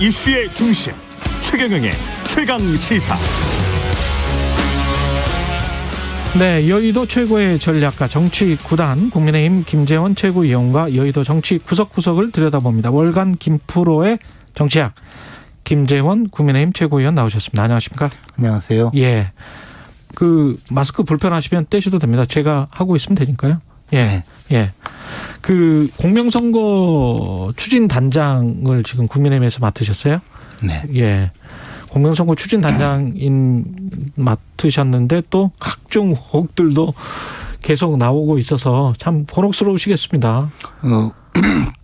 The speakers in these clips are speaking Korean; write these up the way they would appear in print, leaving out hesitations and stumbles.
이슈의 중심 최경영의 최강시사. 네, 여의도 최고의 전략가 정치 구단 국민의힘 김재원 최고위원과 여의도 정치 구석구석을 들여다봅니다. 월간 김프로의 정치학 김재원 국민의힘 최고위원 나오셨습니다. 안녕하십니까? 안녕하세요. 예, 그 마스크 불편하시면 떼셔도 됩니다. 제가 하고 있으면 되니까요. 예, 네. 예. 그 공명선거 추진단장을 지금 국민의힘에서 맡으셨어요? 네. 예. 공명선거 추진단장인 맡으셨는데 또 각종 의혹들도 계속 나오고 있어서 참 곤혹스러우시겠습니다.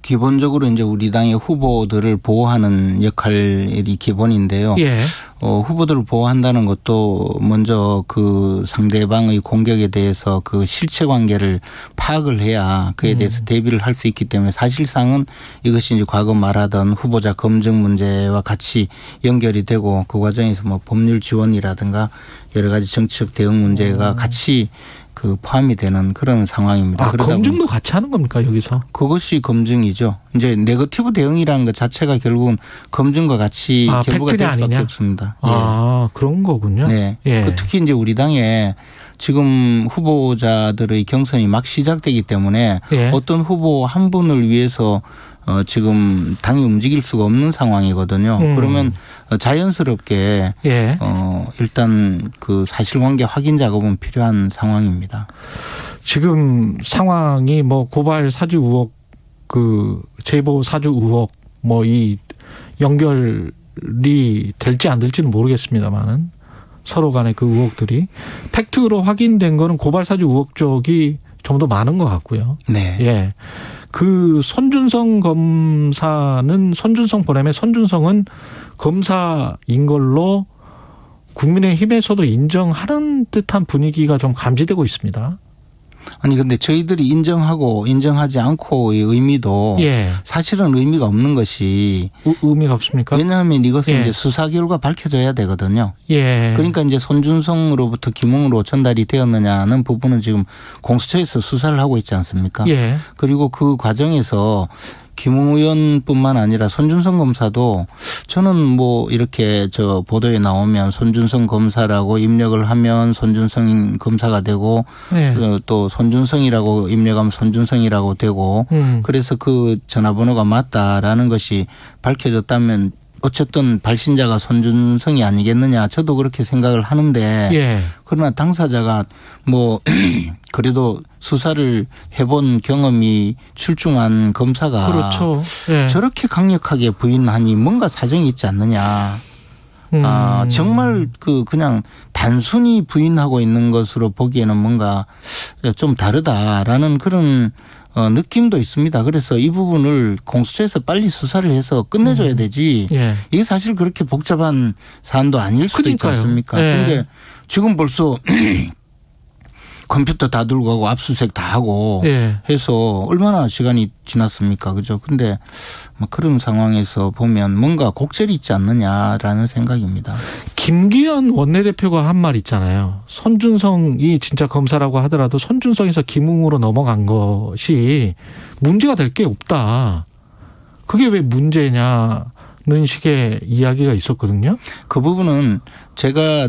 기본적으로 이제 우리 당의 후보들을 보호하는 역할이 기본인데요. 예. 후보들을 보호한다는 것도 먼저 그 상대방의 공격에 대해서 그 실체 관계를 파악을 해야 그에 대해서 대비를 할 수 있기 때문에 사실상은 이것이 이제 과거 말하던 후보자 검증 문제와 같이 연결이 되고 그 과정에서 뭐 법률 지원이라든가 여러 가지 정치적 대응 문제가 같이 그 포함이 되는 그런 상황입니다. 아, 검증도 같이 하는 겁니까, 여기서? 그것이 검증이죠. 이제 네거티브 대응이라는 것 자체가 결국은 검증과 같이 결부가 될 수밖에 없습니다. 아, 예. 그런 거군요. 네. 예. 특히 이제 우리 당에 지금 후보자들의 경선이 막 시작되기 때문에 예. 어떤 후보 한 분을 위해서 지금 당이 움직일 수가 없는 상황이거든요. 그러면 자연스럽게 예. 일단 그 사실관계 확인 작업은 필요한 상황입니다. 지금 상황이 뭐 고발 사주 의혹, 그 제보 사주 의혹 뭐 이 연결이 될지 안 될지는 모르겠습니다만은 서로 간의 그 의혹들이 팩트로 확인된 거는 고발 사주 의혹 쪽이 좀 더 많은 것 같고요. 네. 예. 그 손준성 검사는 손준성 보냄의 손준성은 검사인 걸로 국민의힘에서도 인정하는 듯한 분위기가 좀 감지되고 있습니다. 아니 근데 저희들이 인정하고 인정하지 않고의 의미도 예. 사실은 의미가 없는 것이 의미가 없습니까? 왜냐하면 이것은 예. 이제 수사 결과 밝혀져야 되거든요. 예. 그러니까 이제 손준성으로부터 김웅으로 전달이 되었느냐는 부분은 지금 공수처에서 수사를 하고 있지 않습니까? 예. 그리고 그 과정에서 김웅 의원뿐만 아니라 손준성 검사도 저는 뭐 이렇게 저 보도에 나오면 손준성 검사라고 입력을 하면 손준성 검사가 되고 예. 또 손준성이라고 입력하면 손준성이라고 되고 그래서 그 전화번호가 맞다라는 것이 밝혀졌다면 어쨌든 발신자가 손준성이 아니겠느냐 저도 그렇게 생각을 하는데 예. 그러나 당사자가 뭐 그래도 수사를 해본 경험이 출중한 검사가 그렇죠. 예. 저렇게 강력하게 부인하니 뭔가 사정이 있지 않느냐. 정말 그냥 단순히 부인하고 있는 것으로 보기에는 뭔가 좀 다르다라는 그런 느낌도 있습니다. 그래서 이 부분을 공수처에서 빨리 수사를 해서 끝내줘야 되지. 예. 이게 사실 그렇게 복잡한 사안도 아닐 수도 있지 그러니까요. 않습니까? 예. 그런데 지금 벌써 컴퓨터 다 들고 가고 압수수색 다 하고 예. 해서 얼마나 시간이 지났습니까? 그죠? 근데 뭐 그런 상황에서 보면 뭔가 곡절이 있지 않느냐라는 생각입니다. 김기현 원내대표가 한 말 있잖아요. 손준성이 진짜 검사라고 하더라도 손준성에서 김웅으로 넘어간 것이 문제가 될 게 없다. 그게 왜 문제냐는 식의 이야기가 있었거든요. 그 부분은 제가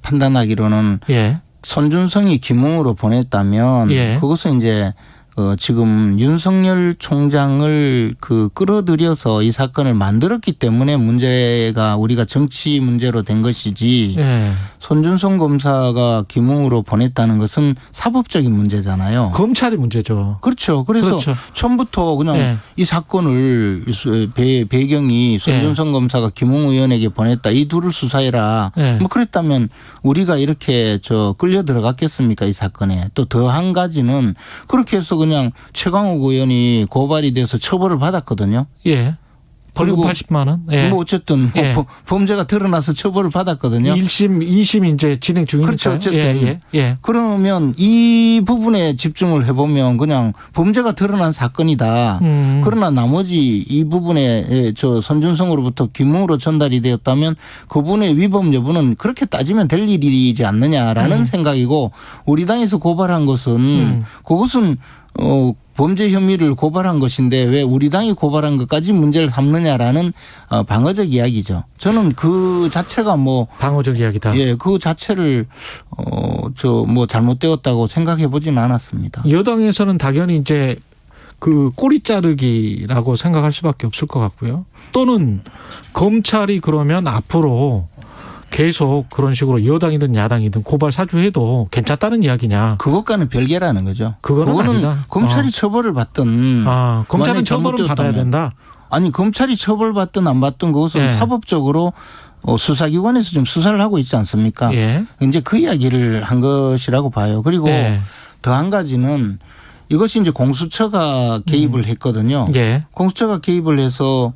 판단하기로는 예. 손준성이 김웅으로 보냈다면 예. 그것은 이제 지금 윤석열 총장을 끌어들여서 이 사건을 만들었기 때문에 문제가 우리가 정치 문제로 된 것이지 예. 손준성 검사가 김웅으로 보냈다는 것은 사법적인 문제잖아요. 검찰이 문제죠. 그렇죠. 그래서 그렇죠. 처음부터 그냥 예. 이 사건을 배경이 손준성 검사가 김웅 의원에게 보냈다. 이 둘을 수사해라. 예. 뭐 그랬다면 우리가 이렇게 끌려 들어갔겠습니까? 이 사건에. 또 더 한 가지는 그렇게 해서 그냥 최강욱 의원이 고발이 돼서 처벌을 받았거든요. 예. 벌금 그리고 80만 원. 예. 뭐 어쨌든 예. 범죄가 드러나서 처벌을 받았거든요. 1심, 2심 이제 진행 중이니까. 그렇죠. 어쨌든. 예. 예. 그러면 이 부분에 집중을 해보면 그냥 범죄가 드러난 사건이다. 그러나 나머지 이 부분에 손준성으로부터 김웅으로 전달이 되었다면 그분의 위법 여부는 그렇게 따지면 될 일이지 않느냐라는 생각이고 우리 당에서 고발한 것은 그것은 범죄 혐의를 고발한 것인데 왜 우리 당이 고발한 것까지 문제를 삼느냐라는 방어적 이야기죠. 저는 그 자체가 뭐 방어적 이야기다. 예, 그 자체를 잘못되었다고 생각해 보지는 않았습니다. 여당에서는 당연히 이제 그 꼬리 자르기라고 생각할 수밖에 없을 것 같고요. 또는 검찰이 그러면 앞으로 계속 그런 식으로 여당이든 야당이든 고발 사주해도 괜찮다는 이야기냐? 그것과는 별개라는 거죠. 그거는 아니다. 검찰이 처벌을 받든 검찰은 처벌을 받아야 된다. 아니 검찰이 처벌받든 안 받든 그것은 예. 사법적으로 수사기관에서 좀 수사를 하고 있지 않습니까? 예. 이제 그 이야기를 한 것이라고 봐요. 그리고 예. 더 한 가지는 이것이 이제 공수처가 개입을 했거든요. 예. 공수처가 개입을 해서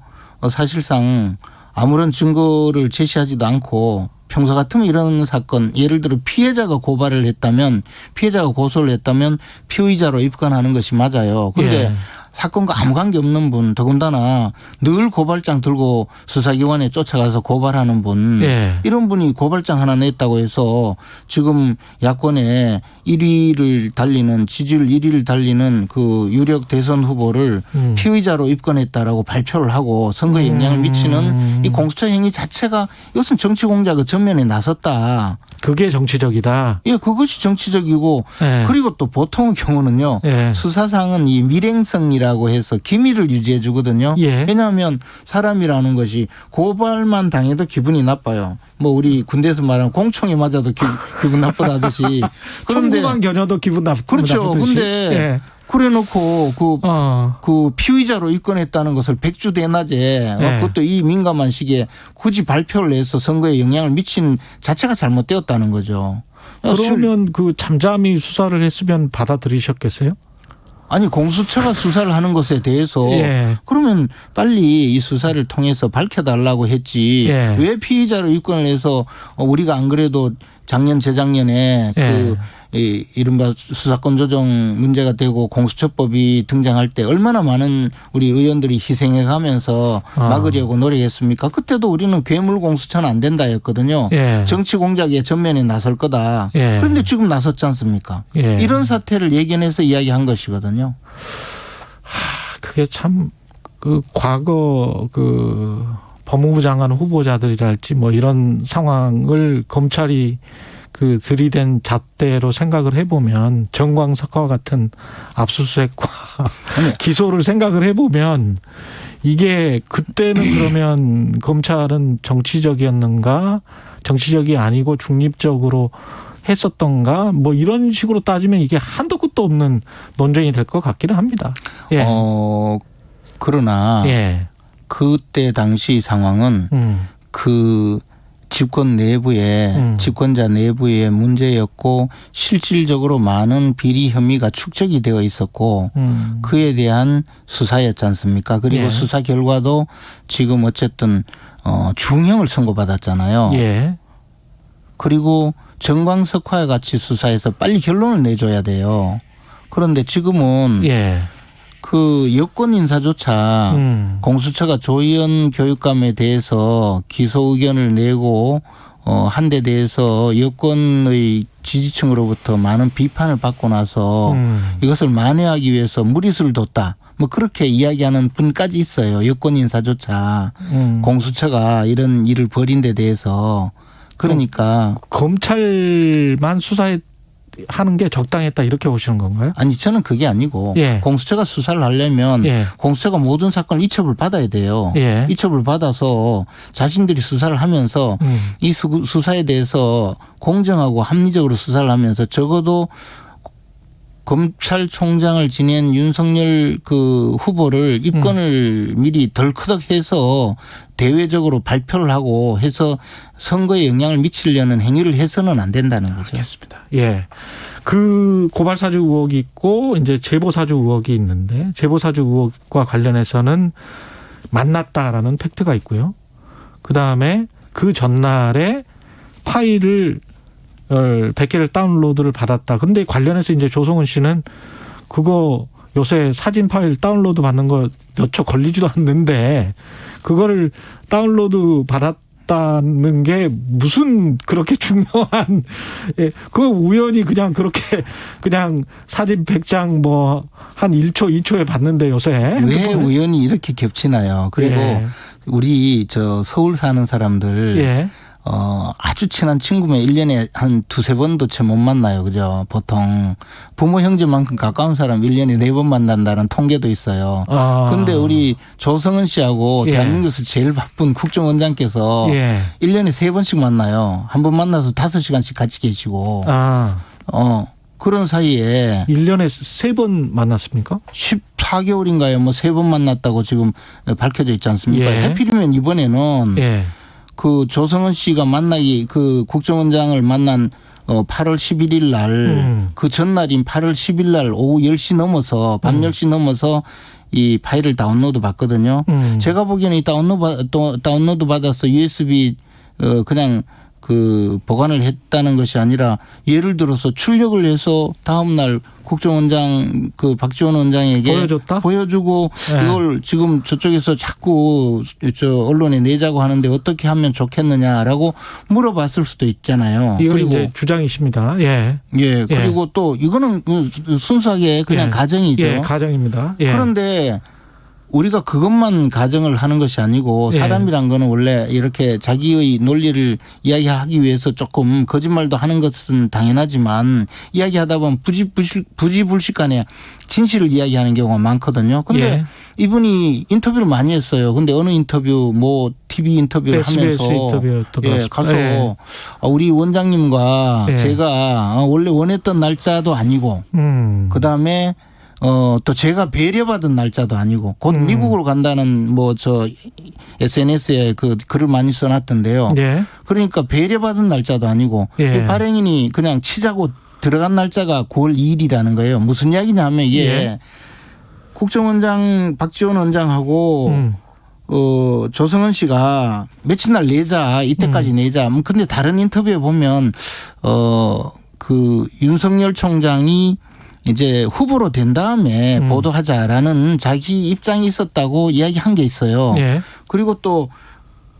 사실상 아무런 증거를 제시하지도 않고 평소 같으면 이런 사건 예를 들어 피해자가 고발을 했다면 피해자가 고소를 했다면 피의자로 입건하는 것이 맞아요. 그런데 예. 사건과 아무 관계 없는 분 더군다나 늘 고발장 들고 수사기관에 쫓아가서 고발하는 분 예. 이런 분이 고발장 하나 냈다고 해서 지금 야권에 1위를 달리는 지지율 1위를 달리는 그 유력 대선 후보를 피의자로 입건했다라고 발표를 하고 선거에 영향을 미치는 이 공수처 행위 자체가 이것은 정치 공작의 전면에 나섰다. 그게 정치적이다. 예, 그것이 정치적이고 예. 그리고 또 보통의 경우는요. 예. 수사상은 이 밀행성이라고 해서 기밀을 유지해 주거든요. 예. 왜냐하면 사람이라는 것이 고발만 당해도 기분이 나빠요. 뭐 우리 군대에서 말하는 공총에 맞아도 기분 나쁘다듯이. 천국왕 겨녀도 기분 나쁘듯이. 그렇죠. 근데 예. 그래놓고 그 피의자로 입건했다는 것을 백주대낮에 네. 그것도 이 민감한 시기에 굳이 발표를 해서 선거에 영향을 미친 자체가 잘못되었다는 거죠. 그러면 그 잠잠히 수사를 했으면 받아들이셨겠어요? 아니 공수처가 수사를 하는 것에 대해서 예. 그러면 빨리 이 수사를 통해서 밝혀달라고 했지 예. 왜 피의자로 입건을 해서 우리가 안 그래도 작년 재작년에 예. 이 이른바 수사권 조정 문제가 되고 공수처법이 등장할 때 얼마나 많은 우리 의원들이 희생해 가면서 막으려고 노력했습니까? 그때도 우리는 괴물 공수처는 안 된다 했거든요. 예. 정치 공작의 전면에 나설 거다. 예. 그런데 지금 나섰지 않습니까? 예. 이런 사태를 예견해서 이야기한 것이거든요. 그게 참 그 과거 그 법무부 장관 후보자들이랄지 뭐 이런 상황을 검찰이 그 들이댄 잣대로 생각을 해보면 정광석과 같은 압수수색과 기소를 생각을 해보면 이게 그때는 그러면 검찰은 정치적이었는가 정치적이 아니고 중립적으로 했었던가 뭐 이런 식으로 따지면 이게 한도 끝도 없는 논쟁이 될 것 같기는 합니다. 예. 그러나 예. 그때 당시 상황은 그 집권 내부에 집권자 내부의 문제였고 실질적으로 많은 비리 혐의가 축적이 되어 있었고 그에 대한 수사였지 않습니까? 그리고 예. 수사 결과도 지금 어쨌든 중형을 선고받았잖아요. 예. 그리고 정광석화와 같이 수사해서 빨리 결론을 내줘야 돼요. 그런데 지금은 예. 그 여권 인사조차 공수처가 조희연 교육감에 대해서 기소 의견을 내고 한 데 대해서 여권의 지지층으로부터 많은 비판을 받고 나서 이것을 만회하기 위해서 무리수를 뒀다. 뭐 그렇게 이야기하는 분까지 있어요. 여권 인사조차 공수처가 이런 일을 벌인 데 대해서. 그러니까 검찰만 수사하는 게 적당했다 이렇게 보시는 건가요? 아니 저는 그게 아니고 예. 공수처가 수사를 하려면 예. 공수처가 모든 사건을 이첩을 받아야 돼요. 예. 이첩을 받아서 자신들이 수사를 하면서 이 수사에 대해서 공정하고 합리적으로 수사를 하면서 적어도 검찰총장을 지낸 윤석열 그 후보를 입건을 미리 덜커덕해서 대외적으로 발표를 하고 해서 선거에 영향을 미치려는 행위를 해서는 안 된다는 거죠. 알겠습니다. 예. 그 고발사주 의혹이 있고 이제 제보사주 의혹이 있는데 제보사주 의혹과 관련해서는 만났다라는 팩트가 있고요. 그다음에 그 전날에 파일을 100개를 다운로드를 받았다. 근데 관련해서 이제 조성은 씨는 그거 요새 사진 파일 다운로드 받는 거 몇 초 걸리지도 않는데 그거를 다운로드 받았다는 게 무슨 그렇게 중요한 그 우연히 그냥 그렇게 그냥 사진 100장 뭐 한 1초 2초에 받는데 요새 왜 우연히 이렇게 겹치나요? 그리고 예. 우리 저 서울 사는 사람들 예. 아주 친한 친구면 1년에 한 2-3번도 채 못 만나요. 그죠? 보통 부모 형제만큼 가까운 사람 1년에 4번 만난다는 통계도 있어요. 근데 우리 조성은 씨하고 예. 대한민국에서 제일 바쁜 국정원장께서 예. 1년에 3번씩 만나요. 한 번 만나서 5시간씩 같이 계시고. 그런 사이에 1년에 3번 만났습니까? 14개월인가요? 뭐 3번 만났다고 지금 밝혀져 있지 않습니까? 예. 해필이면 이번에는 예. 그 조성은 씨가 만나기 그 국정원장을 만난 8월 11일 날 그 전날인 8월 10일 날 오후 10시 넘어서 밤 10시 넘어서 이 파일을 다운로드 받거든요. 제가 보기에는 이 다운로드 받아서 USB 그냥 그 보관을 했다는 것이 아니라 예를 들어서 출력을 해서 다음 날 국정원장 그 박지원 원장에게 보여줬다? 보여주고 네. 이걸 지금 저쪽에서 자꾸 저 언론에 내자고 하는데 어떻게 하면 좋겠느냐라고 물어봤을 수도 있잖아요. 이건 그리고 이제 주장이십니다. 예. 예 그리고 또 이거는 순수하게 그냥 예. 가정이죠. 예, 가정입니다. 예. 그런데 우리가 그것만 가정을 하는 것이 아니고 사람이란 거는 원래 이렇게 자기의 논리를 이야기하기 위해서 조금 거짓말도 하는 것은 당연하지만 이야기하다 보면 부지불식간에 진실을 이야기하는 경우가 많거든요. 그런데 이분이 인터뷰를 많이 했어요. 근데 어느 인터뷰 뭐 TV 인터뷰를 SBS 하면서 인터뷰였던 것 같습니다. 가서 우리 원장님과 제가 원래 원했던 날짜도 아니고 그다음에 또 제가 배려받은 날짜도 아니고 곧 미국으로 간다는 뭐 저 SNS에 그 글을 많이 써놨던데요. 예. 그러니까 배려받은 날짜도 아니고 이 발행인이 그냥 치자고 들어간 날짜가 9월 2일이라는 거예요. 무슨 이야기냐 하면 이게 국정원장 박지원 원장하고 조성은 씨가 며칠 날 내자 이때까지 내자. 근데 다른 인터뷰에 보면 그 윤석열 총장이 이제 후보로 된 다음에 보도하자라는 자기 입장이 있었다고 이야기한 게 있어요. 예. 그리고 또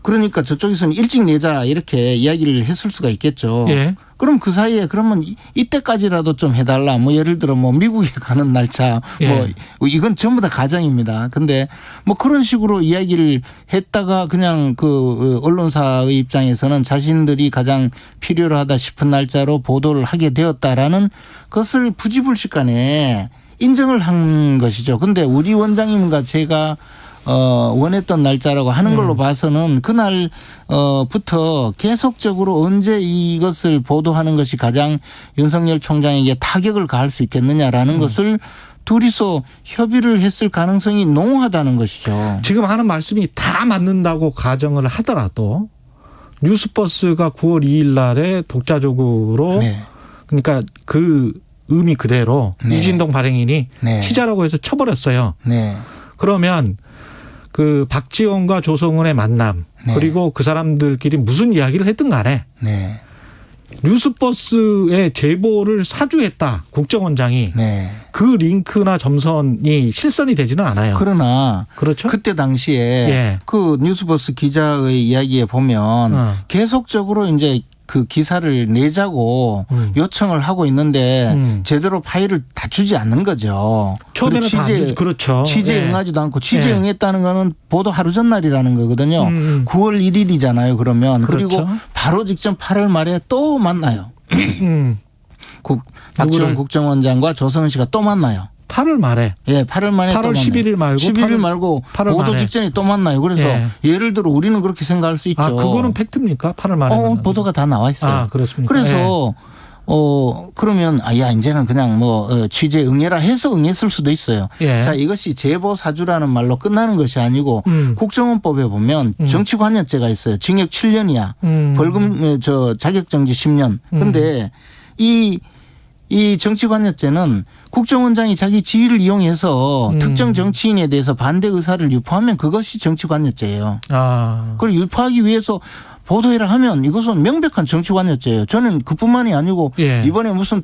그러니까 저쪽에서는 일찍 내자 이렇게 이야기를 했을 수가 있겠죠. 예. 그럼 그 사이에 그러면 이때까지라도 좀 해달라. 뭐 예를 들어 뭐 미국에 가는 날짜 뭐 이건 전부 다 가정입니다. 근데 뭐 그런 식으로 이야기를 했다가 그냥 그 언론사의 입장에서는 자신들이 가장 필요로 하다 싶은 날짜로 보도를 하게 되었다라는 것을 부지불식간에 인정을 한 것이죠. 근데 우리 원장님과 제가 원했던 날짜라고 하는 걸로 봐서는 그날부터 계속적으로 언제 이것을 보도하는 것이 가장 윤석열 총장에게 타격을 가할 수 있겠느냐라는 것을 둘이서 협의를 했을 가능성이 농후하다는 것이죠. 지금 하는 말씀이 다 맞는다고 가정을 하더라도 뉴스버스가 9월 2일 날에 독자적으로 그러니까 그 의미 그대로 이진동 발행인이 치자라고 해서 쳐버렸어요. 그러면 그 박지원과 조성은의 만남 그리고 그 사람들끼리 무슨 이야기를 했든 간에 뉴스버스의 제보를 사주했다 국정원장이 그 링크나 점선이 실선이 되지는 않아요. 그러나 그렇죠? 그때 당시에 그 뉴스버스 기자의 이야기에 보면 계속적으로 이제 그 기사를 내자고 요청을 하고 있는데 제대로 파일을 다 주지 않는 거죠. 처음에는 다 안 주죠. 그렇죠. 취재에 응하지도 않고 취재에 응했다는 거는 보도 하루 전날이라는 거거든요. 9월 1일이잖아요. 그러면. 그렇죠. 그리고 바로 직전 8월 말에 또 만나요. 박지원 국정원장과 조성은 씨가 또 만나요. 8월 말에. 예, 8월 말에 8월 11일 말고 11일 말고 8월 보도 말에. 직전에 또 만나요. 그래서 예를 들어 우리는 그렇게 생각할 수 있죠. 아, 그거는 팩트입니까? 8월 말에. 보도가 다 나와 있어요. 아, 그렇습니까? 그래서 그러면 야 이제는 그냥 뭐 취재 응해라 해서 응했을 수도 있어요. 자, 이것이 제보 사주라는 말로 끝나는 것이 아니고 국정원법에 보면 정치관여죄가 있어요. 징역 7년이야. 벌금 자격정지 10년. 근데 이 정치관여죄는 국정원장이 자기 지위를 이용해서 특정 정치인에 대해서 반대 의사를 유포하면 그것이 정치관여죄예요. 그걸 유포하기 위해서 보도해라 하면 이것은 명백한 정치관여죄예요. 저는 그뿐만이 아니고 이번에 무슨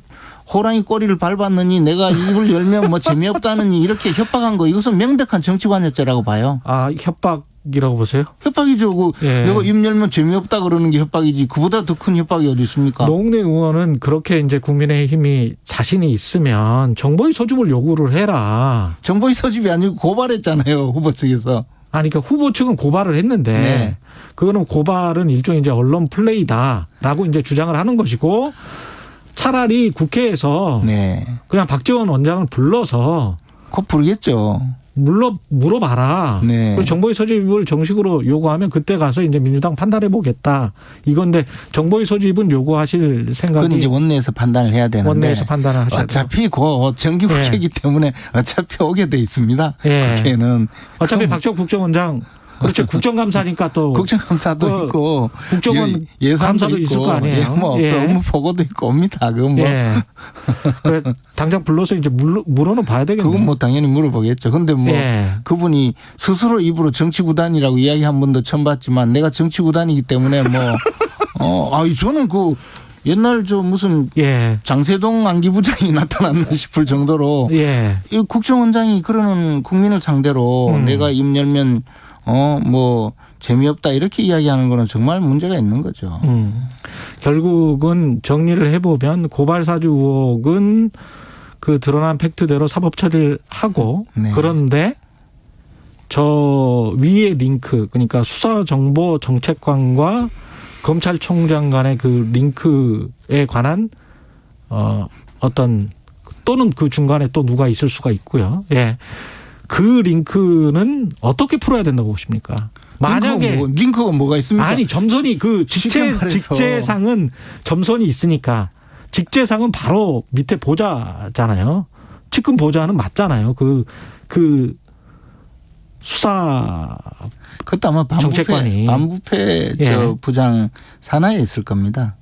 호랑이 꼬리를 밟았느니 내가 입을 열면 뭐 재미없다느니 이렇게 협박한 거 이것은 명백한 정치관여죄라고 봐요. 아, 협박 협박이라고 보세요? 협박이죠. 예. 내가 입 열면 재미없다 그러는 게 협박이지. 그보다 더 큰 협박이 어디 있습니까? 노웅래 의원은 그렇게 이제 국민의힘이 자신이 있으면 정보의 소집을 요구를 해라. 정보의 소집이 아니고 고발했잖아요. 후보 측에서. 아니, 그러니까 후보 측은 고발을 했는데 네. 그거는 고발은 일종의 이제 언론 플레이다라고 이제 주장을 하는 것이고 차라리 국회에서 네. 그냥 박지원 원장을 불러서 곧 부르겠죠. 물어봐라. 네. 그리고 정보의 소집을 정식으로 요구하면 그때 가서 이제 민주당 판단해 보겠다. 이건데 정보의 소집은 요구하실 생각이 그건 이제 원내에서 판단을 해야 되는데. 원내에서 판단을 하셔야 어차피 그 정기국회이기 때문에 어차피 오게 돼 있습니다. 예. 국회는. 어차피 박지원 국정원장 그렇죠. 국정감사니까 또 국정감사도 있고 국정원 예산도 감사도 있고 있을 거 아니에요. 뭐 예. 업무 보고도 있고 옵니다. 그건 뭐 예. 그래 당장 불러서 이제 물어는 봐야 되겠네요. 그건 뭐 당연히 물어보겠죠. 근데 뭐 예. 그분이 스스로 입으로 정치구단이라고 이야기한 분도 처음 봤지만 내가 정치구단이기 때문에 뭐 저는 그 옛날 저 무슨 예. 장세동 안기부장이 나타났나 싶을 정도로 예. 이 국정원장이 그러는 국민을 상대로 내가 입 열면 뭐 재미없다 이렇게 이야기하는 거는 정말 문제가 있는 거죠. 결국은 정리를 해보면 고발 사주 의혹은 그 드러난 팩트대로 사법 처리를 하고 네. 그런데 저 위의 링크 그러니까 수사정보정책관과 검찰총장 간의 그 링크에 관한 어떤 또는 그 중간에 또 누가 있을 수가 있고요. 예. 그 링크는 어떻게 풀어야 된다고 보십니까? 만약에 링크가 뭐가 있습니까? 아니 점선이 그 쉽게 말해서. 직제상은 점선이 있으니까 직제상은 바로 밑에 보좌잖아요. 측근 보좌는 맞잖아요. 그 수사 그것도 아마 정책관이. 반부패 예. 부장 산하에 있을 겁니다.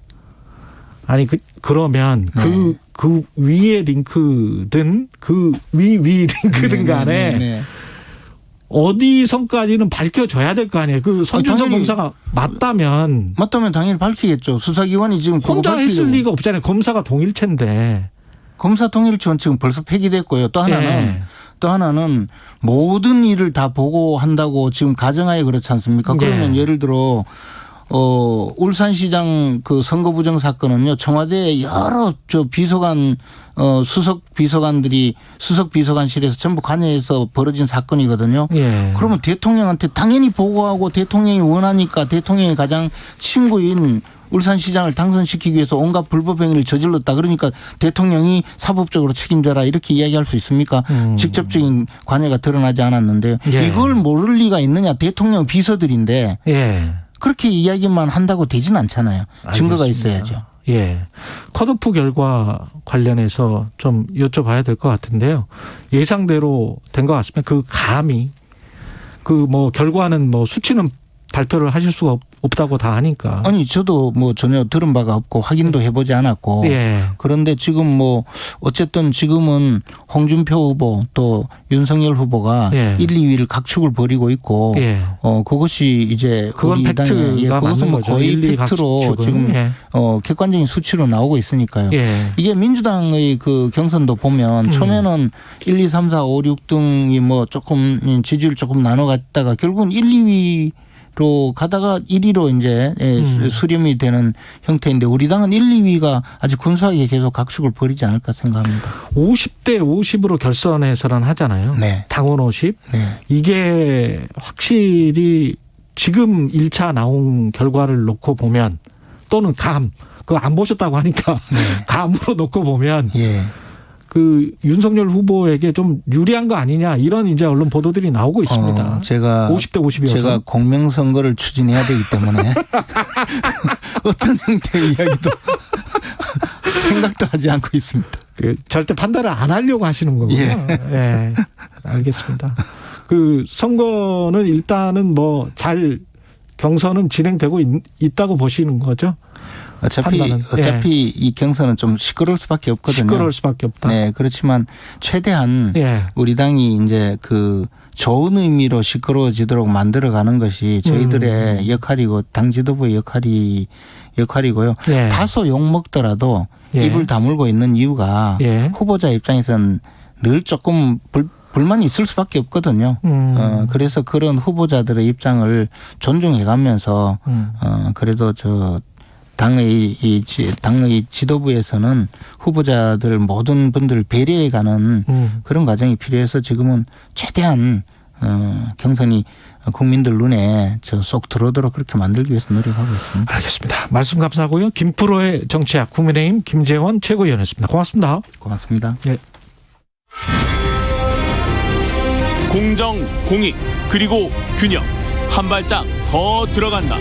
아니 그러면 네. 그 위에 링크든 그 위 링크든 간에 네. 어디선까지는 밝혀져야 될 거 아니에요. 그 손준성 당연히. 검사가 맞다면 당연히 밝히겠죠. 수사기관이 지금 그거 혼자 했을 밝히려고. 리가 없잖아요. 검사가 동일체인데. 검사 통일치 원칙은 벌써 폐기됐고요. 또 예. 하나는 모든 일을 다 보고한다고 지금 가정하에 그렇지 않습니까? 그러면 예. 예를 들어 울산시장 그 선거 부정 사건은요. 청와대 여러 비서관 수석 비서관들이 수석 비서관실에서 전부 관여해서 벌어진 사건이거든요. 예. 그러면 대통령한테 당연히 보고하고 대통령이 원하니까 대통령이 가장 친구인 울산시장을 당선시키기 위해서 온갖 불법 행위를 저질렀다. 그러니까 대통령이 사법적으로 책임져라 이렇게 이야기할 수 있습니까? 직접적인 관여가 드러나지 않았는데요. 예. 이걸 모를 리가 있느냐. 대통령 비서들인데 예. 그렇게 이야기만 한다고 되진 않잖아요. 증거가 알겠습니다. 있어야죠. 예. 컷오프 결과 관련해서 좀 여쭤봐야 될 것 같은데요. 예상대로 된 것 같습니다. 그 감히 그 뭐 결과는 뭐 수치는 발표를 하실 수가 없다고 다 하니까. 아니 저도 뭐 전혀 들은 바가 없고 확인도 해보지 않았고 예. 그런데 지금 뭐 어쨌든 지금은 홍준표 후보 또 윤석열 후보가 예. 1, 2위를 각축을 벌이고 있고 예. 그것이 이제 그건 우리 팩트가 당의 그것은 맞는 뭐 거죠. 거의 1, 2 팩트로 각축은. 지금 예. 객관적인 수치로 나오고 있으니까요. 예. 이게 민주당의 그 경선도 보면 처음에는 1, 2, 3, 4, 5, 6등이 뭐 조금 지지율 조금 나눠 갔다가 결국은 1, 2위로 가다가 1위로 이제 수렴이 되는 형태인데 우리 당은 1, 2위가 아주 근소하게 계속 각축을 벌이지 않을까 생각합니다. 50대 50으로 결선해서는 하잖아요. 네. 당원 50. 네. 이게 확실히 지금 1차 나온 결과를 놓고 보면 또는 그거 안 보셨다고 하니까 감으로 놓고 보면 예. 그 윤석열 후보에게 좀 유리한 거 아니냐 이런 이제 언론 보도들이 나오고 있습니다. 제가 50대 50이어서. 제가 공명선거를 추진해야 되기 때문에 어떤 형태의 이야기도 생각도 하지 않고 있습니다. 절대 판단을 안 하려고 하시는 거군요. 예. 알겠습니다. 그 선거는 일단은 뭐 잘 경선은 진행되고 있다고 보시는 거죠? 어차피 판단은. 이 경선은 좀 시끄러울 수밖에 없거든요. 시끄러울 수밖에 없다. 네, 그렇지만 최대한 예. 우리 당이 이제 그 좋은 의미로 시끄러워지도록 만들어가는 것이 저희들의 역할이고 당 지도부의 역할이고요. 예. 다소 욕 먹더라도 예. 입을 다물고 있는 이유가 예. 후보자 입장에서는 늘 조금 불만이 있을 수밖에 없거든요. 그래서 그런 후보자들의 입장을 존중해가면서 그래도 당의 지도부에서는 후보자들 모든 분들 배려해가는 그런 과정이 필요해서 지금은 최대한 경선이 국민들 눈에 쏙 들어오도록 그렇게 만들기 위해서 노력하고 있습니다. 알겠습니다. 말씀 감사하고요. 김프로의 정치학 국민의힘 김재원 최고위원이었습니다. 고맙습니다. 고맙습니다. 네. 공정, 공익, 그리고 균형. 한 발짝 더 들어간다.